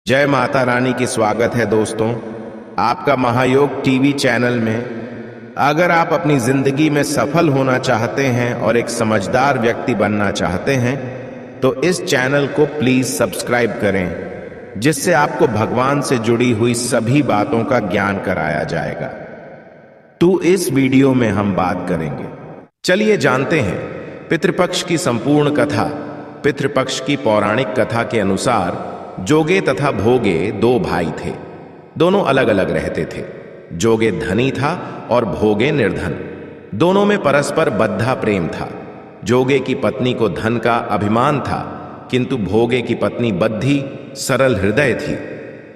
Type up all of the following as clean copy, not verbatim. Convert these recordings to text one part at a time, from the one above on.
जय माता रानी की स्वागत है दोस्तों आपका महायोग टीवी चैनल में। अगर आप अपनी जिंदगी में सफल होना चाहते हैं और एक समझदार व्यक्ति बनना चाहते हैं तो इस चैनल को प्लीज सब्सक्राइब करें, जिससे आपको भगवान से जुड़ी हुई सभी बातों का ज्ञान कराया जाएगा। तो इस वीडियो में हम बात करेंगे, चलिए जानते हैं पितृपक्ष की संपूर्ण कथा। पितृपक्ष की पौराणिक कथा के अनुसार जोगे तथा भोगे दो भाई थे। दोनों अलग अलग रहते थे। जोगे धनी था और भोगे निर्धन। दोनों में परस्पर बद्धा प्रेम था। जोगे की पत्नी को धन का अभिमान था, किंतु भोगे की पत्नी बद्धी सरल हृदय थी।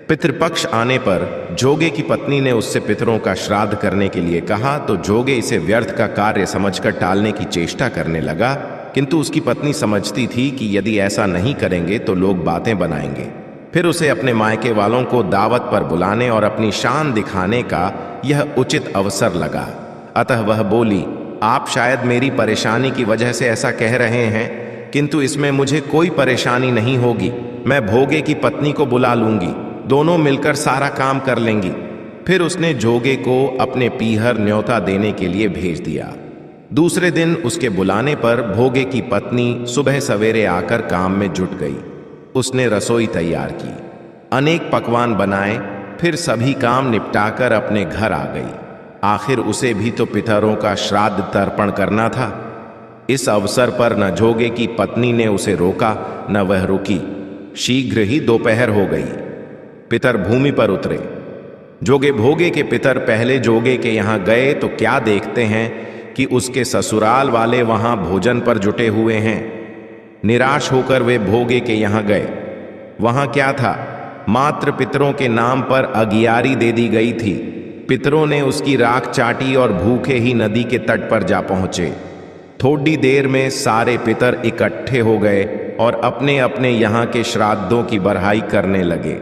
पितृपक्ष आने पर जोगे की पत्नी ने उससे पितरों का श्राद्ध करने के लिए कहा तो जोगे इसे व्यर्थ का कार्य समझकर टालने की चेष्टा करने लगा, किंतु उसकी पत्नी समझती थी कि यदि ऐसा नहीं करेंगे तो लोग बातें बनाएंगे। फिर उसे अपने मायके वालों को दावत पर बुलाने और अपनी शान दिखाने का यह उचित अवसर लगा। अतः वह बोली, आप शायद मेरी परेशानी की वजह से ऐसा कह रहे हैं, किंतु इसमें मुझे कोई परेशानी नहीं होगी। मैं भोगे की पत्नी को बुला लूंगी, दोनों मिलकर सारा काम कर लेंगी। फिर उसने जोगे को अपने पीहर न्योता देने के लिए भेज दिया। दूसरे दिन उसके बुलाने पर भोगे की पत्नी सुबह सवेरे आकर काम में जुट गई। उसने रसोई तैयार की, अनेक पकवान बनाए, फिर सभी काम निपटाकर अपने घर आ गई। आखिर उसे भी तो पितरों का श्राद्ध तर्पण करना था। इस अवसर पर न जोगे की पत्नी ने उसे रोका न वह रुकी। शीघ्र ही दोपहर हो गई। पितर भूमि पर उतरे। जोगे भोगे के पितर पहले जोगे के यहाँ गए तो क्या देखते हैं कि उसके ससुराल वाले वहां भोजन पर जुटे हुए हैं। निराश होकर वे भोगे के यहाँ गए। वहां क्या था, मात्र पितरों के नाम पर अगियारी दे दी गई थी। पितरों ने उसकी राख चाटी और भूखे ही नदी के तट पर जा पहुंचे। थोड़ी देर में सारे पितर इकट्ठे हो गए और अपने अपने यहाँ के श्राद्धों की बड़ाई करने लगे।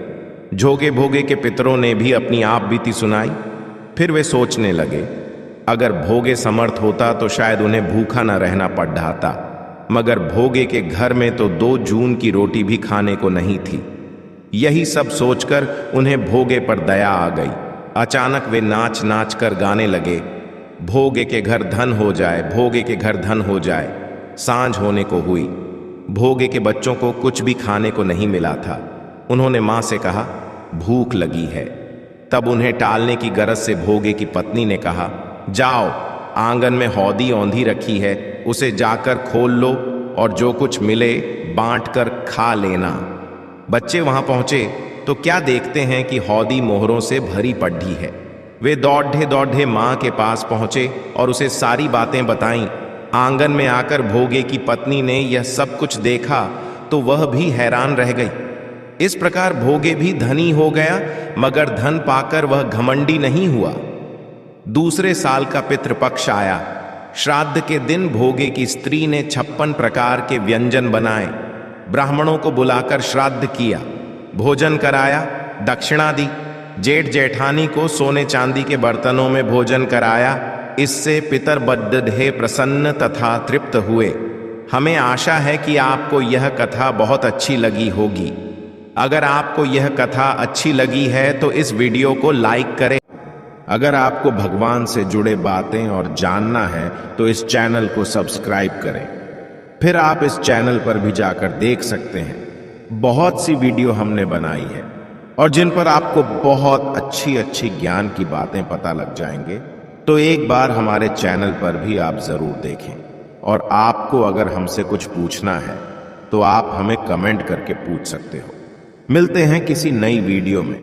जोगे भोगे के पितरों ने भी अपनी आप बीती सुनाई। फिर वे सोचने लगे, अगर भोगे समर्थ होता तो शायद उन्हें भूखा न रहना पड़ ढाता, मगर भोगे के घर में तो 2 जून की रोटी भी खाने को नहीं थी। यही सब सोचकर उन्हें भोगे पर दया आ गई। अचानक वे नाच नाच कर गाने लगे, भोगे के घर धन हो जाए, भोगे के घर धन हो जाए। सांझ होने को हुई। भोगे के बच्चों को कुछ भी खाने को नहीं मिला था। उन्होंने मां से कहा, भूख लगी है। तब उन्हें टालने की गरज से भोगे की पत्नी ने कहा, जाओ, आंगन में हौदी औंधी रखी है, उसे जाकर खोल लो और जो कुछ मिले बांट कर खा लेना। बच्चे वहां पहुंचे तो क्या देखते हैं कि हौदी मोहरों से भरी पड़ी है। वे दौड़े दौड़े मां के पास पहुंचे और उसे सारी बातें बताईं। आंगन में आकर भोगे की पत्नी ने यह सब कुछ देखा तो वह भी हैरान रह गई। इस प्रकार भोगे भी धनी हो गया, मगर धन पाकर वह घमंडी नहीं हुआ। दूसरे साल का पितृपक्ष आया। श्राद्ध के दिन भोगे की स्त्री ने 56 प्रकार के व्यंजन बनाए। ब्राह्मणों को बुलाकर श्राद्ध किया, भोजन कराया, दक्षिणा दी। जेठ जेठानी को सोने चांदी के बर्तनों में भोजन कराया। इससे पितर बड्ढे प्रसन्न तथा तृप्त हुए। हमें आशा है कि आपको यह कथा बहुत अच्छी लगी होगी। अगर आपको यह कथा अच्छी लगी है तो इस वीडियो को लाइक करें। अगर आपको भगवान से जुड़े बातें और जानना है तो इस चैनल को सब्सक्राइब करें। फिर आप इस चैनल पर भी जाकर देख सकते हैं, बहुत सी वीडियो हमने बनाई है और जिन पर आपको बहुत अच्छी अच्छी ज्ञान की बातें पता लग जाएंगे। तो एक बार हमारे चैनल पर भी आप जरूर देखें। और आपको अगर हमसे कुछ पूछना है तो आप हमें कमेंट करके पूछ सकते हो। मिलते हैं किसी नई वीडियो में।